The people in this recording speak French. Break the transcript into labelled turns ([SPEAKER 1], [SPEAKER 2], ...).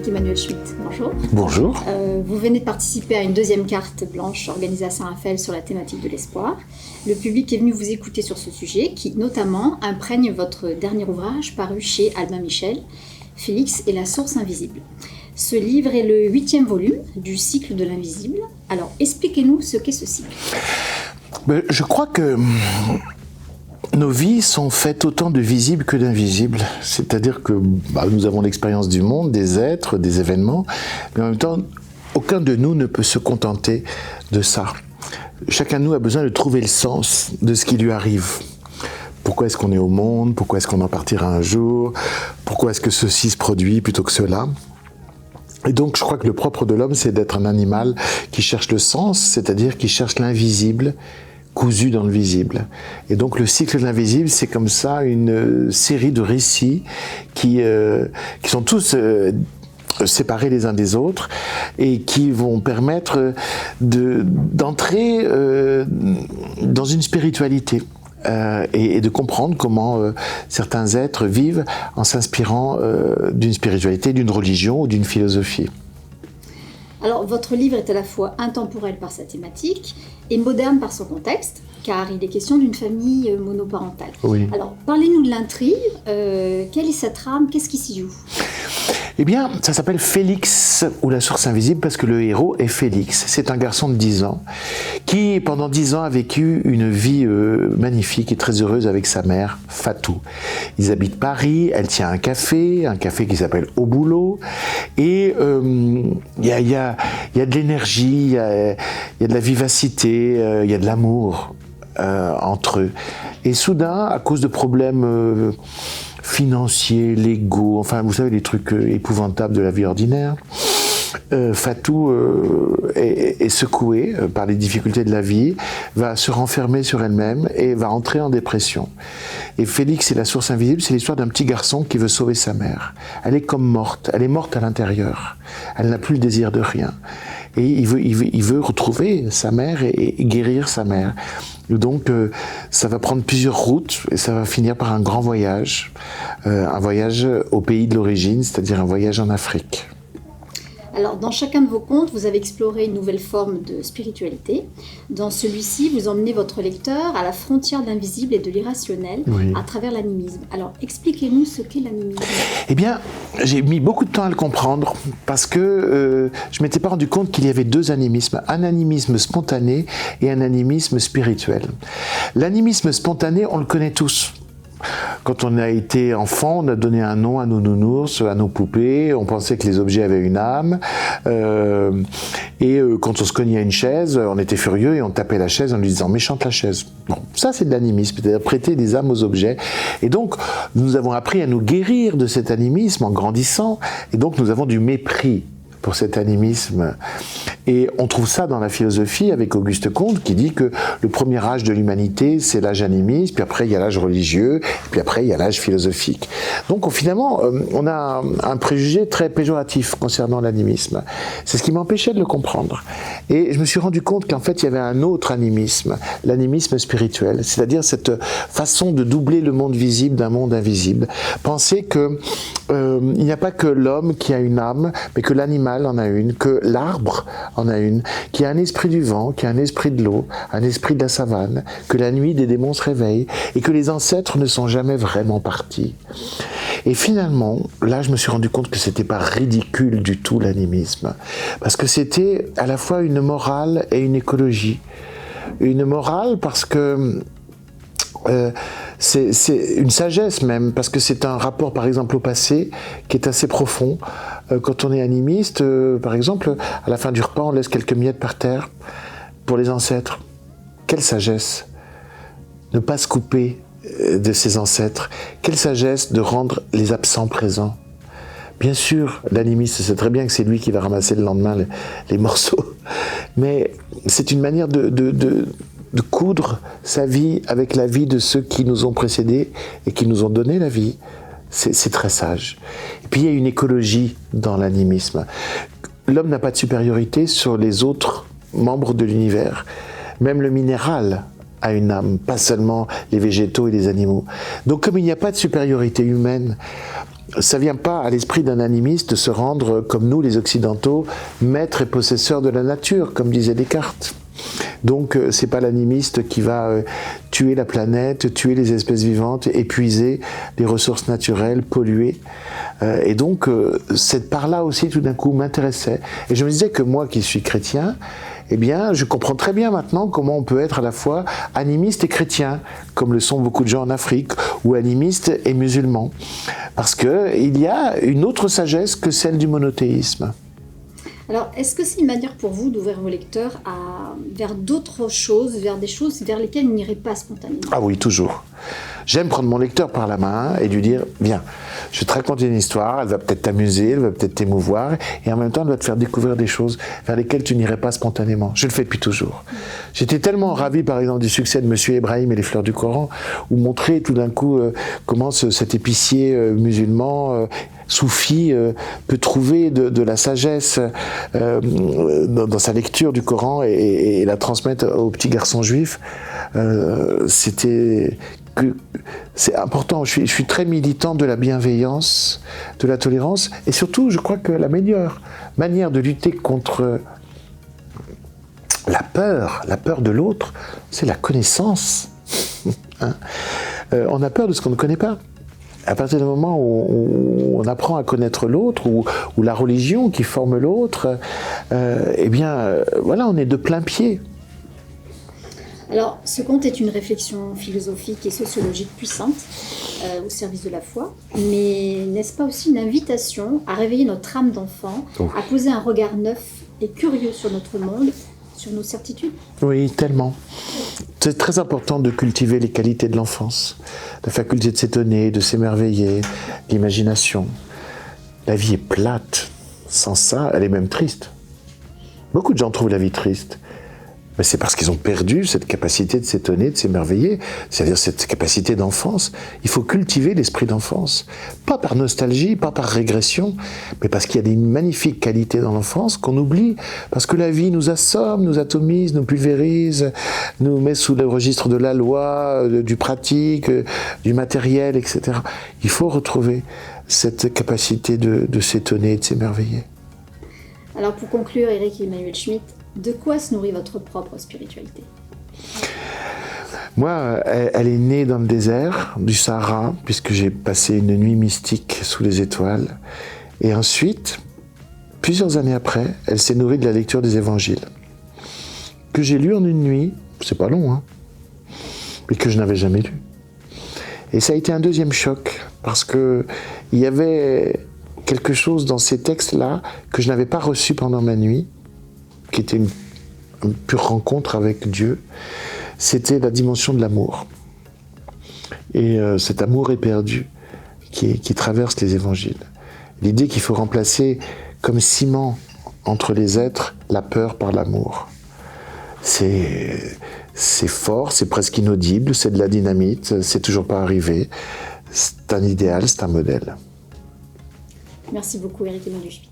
[SPEAKER 1] Véronique Emmanuel Schmitt, bonjour.
[SPEAKER 2] Bonjour.
[SPEAKER 1] Vous venez de participer à une deuxième carte blanche organisée à Saint-Raphaël sur la thématique de l'espoir. Le public est venu vous écouter sur ce sujet qui, notamment, imprègne votre dernier ouvrage paru chez Albin Michel, Félix et la source invisible. Ce livre est le 8e volume du cycle de l'invisible. Alors, expliquez-nous ce qu'est ce cycle.
[SPEAKER 2] Je crois que nos vies sont faites autant de visibles que d'invisibles. C'est-à-dire que nous avons l'expérience du monde, des êtres, des événements, mais en même temps, aucun de nous ne peut se contenter de ça. Chacun de nous a besoin de trouver le sens de ce qui lui arrive. Pourquoi est-ce qu'on est au monde? Pourquoi est-ce qu'on en partira un jour? Pourquoi est-ce que ceci se produit plutôt que cela? Et donc, je crois que le propre de l'homme, c'est d'être un animal qui cherche le sens, c'est-à-dire qui cherche l'invisible, cousu dans le visible. Et donc le cycle de l'invisible, c'est comme ça une série de récits qui sont tous séparés les uns des autres et qui vont permettre d'entrer dans une spiritualité. Et de comprendre comment certains êtres vivent en s'inspirant d'une spiritualité, d'une religion ou d'une philosophie.
[SPEAKER 1] Alors, votre livre est à la fois intemporel par sa thématique et moderne par son contexte, car il est question d'une famille monoparentale.
[SPEAKER 2] Oui.
[SPEAKER 1] Alors, parlez-nous de l'intrigue. Quelle est sa trame? Qu'est-ce qui s'y joue?
[SPEAKER 2] Eh bien, ça s'appelle Félix ou la source invisible parce que le héros est Félix. C'est un garçon de 10 ans qui, pendant 10 ans, a vécu une vie magnifique et très heureuse avec sa mère, Fatou. Ils habitent Paris, elle tient un café qui s'appelle Au Boulot. Et il y a de l'énergie, il y a de la vivacité, il y a de l'amour entre eux. Et soudain, à cause de problèmes financiers, légaux, enfin vous savez les trucs épouvantables de la vie ordinaire, Fatou est secouée par les difficultés de la vie, va se renfermer sur elle-même et va entrer en dépression. Et Félix et la source invisible, c'est l'histoire d'un petit garçon qui veut sauver sa mère. Elle est comme morte, elle est morte à l'intérieur. Elle n'a plus le désir de rien. Et il veut retrouver sa mère et guérir sa mère. Donc ça va prendre plusieurs routes et ça va finir par un grand voyage au pays de l'origine, c'est-à-dire un voyage en Afrique.
[SPEAKER 1] Alors, dans chacun de vos contes, vous avez exploré une nouvelle forme de spiritualité. Dans celui-ci, vous emmenez votre lecteur à la frontière de l'invisible et de l'irrationnel à travers l'animisme. Alors, expliquez-nous ce qu'est l'animisme.
[SPEAKER 2] Eh bien, j'ai mis beaucoup de temps à le comprendre parce que je ne m'étais pas rendu compte qu'il y avait deux animismes. Un animisme spontané et un animisme spirituel. L'animisme spontané, on le connaît tous. Quand on a été enfant, on a donné un nom à nos nounours, à nos poupées, on pensait que les objets avaient une âme, quand on se cognait à une chaise, on était furieux et on tapait la chaise en lui disant « méchante la chaise ». Bon, ça c'est de l'animisme, c'est-à-dire prêter des âmes aux objets. Et donc, nous avons appris à nous guérir de cet animisme en grandissant, et donc nous avons du mépris pour cet animisme. Et on trouve ça dans la philosophie avec Auguste Comte qui dit que le premier âge de l'humanité, c'est l'âge animiste, puis après il y a l'âge religieux, puis après il y a l'âge philosophique. Donc finalement, on a un préjugé très péjoratif concernant l'animisme. C'est ce qui m'empêchait de le comprendre. Et je me suis rendu compte qu'en fait il y avait un autre animisme, l'animisme spirituel, c'est-à-dire cette façon de doubler le monde visible d'un monde invisible. Penser que il n'y a pas que l'homme qui a une âme, mais que l'animal en a une, que l'arbre en a une, qui a un esprit du vent, qui a un esprit de l'eau, un esprit de la savane, que la nuit des démons se réveillent et que les ancêtres ne sont jamais vraiment partis. Et finalement, là je me suis rendu compte que c'était pas ridicule du tout l'animisme, parce que c'était à la fois une morale et une écologie. Une morale parce que c'est une sagesse même, parce que c'est un rapport par exemple au passé qui est assez profond. Quand on est animiste, par exemple, à la fin du repas, on laisse quelques miettes par terre pour les ancêtres. Quelle sagesse! Ne pas se couper de ses ancêtres. Quelle sagesse de rendre les absents présents. Bien sûr, l'animiste sait très bien que c'est lui qui va ramasser le lendemain les morceaux, mais c'est une manière de coudre sa vie avec la vie de ceux qui nous ont précédés et qui nous ont donné la vie. C'est très sage. Et puis il y a une écologie dans l'animisme. L'homme n'a pas de supériorité sur les autres membres de l'univers. Même le minéral a une âme, pas seulement les végétaux et les animaux. Donc comme il n'y a pas de supériorité humaine, ça vient pas à l'esprit d'un animiste de se rendre, comme nous les Occidentaux, maîtres et possesseurs de la nature, comme disait Descartes. Donc c'est pas l'animiste qui va tuer la planète, tuer les espèces vivantes, épuiser les ressources naturelles, polluer. Et donc cette part-là aussi tout d'un coup m'intéressait. Et je me disais que moi qui suis chrétien, eh bien, je comprends très bien maintenant comment on peut être à la fois animiste et chrétien, comme le sont beaucoup de gens en Afrique, ou animiste et musulman. Parce qu'il y a une autre sagesse que celle du monothéisme.
[SPEAKER 1] Alors, est-ce que c'est une manière pour vous d'ouvrir vos lecteurs vers d'autres choses, vers des choses vers lesquelles ils n'iraient pas spontanément?
[SPEAKER 2] Ah oui, toujours. J'aime prendre mon lecteur par la main et lui dire, viens, je vais te raconter une histoire, elle va peut-être t'amuser, elle va peut-être t'émouvoir, et en même temps, elle va te faire découvrir des choses vers lesquelles tu n'irais pas spontanément. Je le fais depuis toujours. J'étais tellement ravi, par exemple, du succès de Monsieur Ibrahim et les fleurs du Coran, où montrer tout d'un coup comment cet épicier musulman soufi peut trouver de la sagesse dans sa lecture du Coran et la transmettre aux petits garçons juifs. C'est important. Je suis très militant de la bienveillance, de la tolérance, et surtout, je crois que la meilleure manière de lutter contre la peur de l'autre, c'est la connaissance. Hein, on a peur de ce qu'on ne connaît pas. À partir du moment où on apprend à connaître l'autre, ou la religion qui forme l'autre, voilà, on est de plein pied.
[SPEAKER 1] Alors, ce conte est une réflexion philosophique et sociologique puissante au service de la foi, mais n'est-ce pas aussi une invitation à réveiller notre âme d'enfant, à poser un regard neuf et curieux sur notre monde, sur nos certitudes?
[SPEAKER 2] Oui, tellement. C'est très important de cultiver les qualités de l'enfance, la faculté de s'étonner, de s'émerveiller, l'imagination. La vie est plate. Sans ça, elle est même triste. Beaucoup de gens trouvent la vie triste. Mais c'est parce qu'ils ont perdu cette capacité de s'étonner, de s'émerveiller, c'est-à-dire cette capacité d'enfance. Il faut cultiver l'esprit d'enfance. Pas par nostalgie, pas par régression, mais parce qu'il y a des magnifiques qualités dans l'enfance qu'on oublie, parce que la vie nous assomme, nous atomise, nous pulvérise, nous met sous le registre de la loi, du pratique, du matériel, etc. Il faut retrouver cette capacité de s'étonner et de s'émerveiller.
[SPEAKER 1] Alors pour conclure, Éric Emmanuel Schmitt, de quoi se nourrit votre propre spiritualité?
[SPEAKER 2] Moi, elle est née dans le désert du Sahara, puisque j'ai passé une nuit mystique sous les étoiles. Et ensuite, plusieurs années après, elle s'est nourrie de la lecture des évangiles, que j'ai lu en une nuit, c'est pas long, hein, mais que je n'avais jamais lu. Et ça a été un deuxième choc, parce qu'il y avait quelque chose dans ces textes-là que je n'avais pas reçu pendant ma nuit, qui était une pure rencontre avec Dieu. C'était la dimension de l'amour. Et cet amour éperdu qui traverse les évangiles. L'idée qu'il faut remplacer comme ciment entre les êtres la peur par l'amour. C'est fort, c'est presque inaudible, c'est de la dynamite, c'est toujours pas arrivé. C'est un idéal, c'est un modèle.
[SPEAKER 1] Merci beaucoup, Éric Emmanuel Schmitt.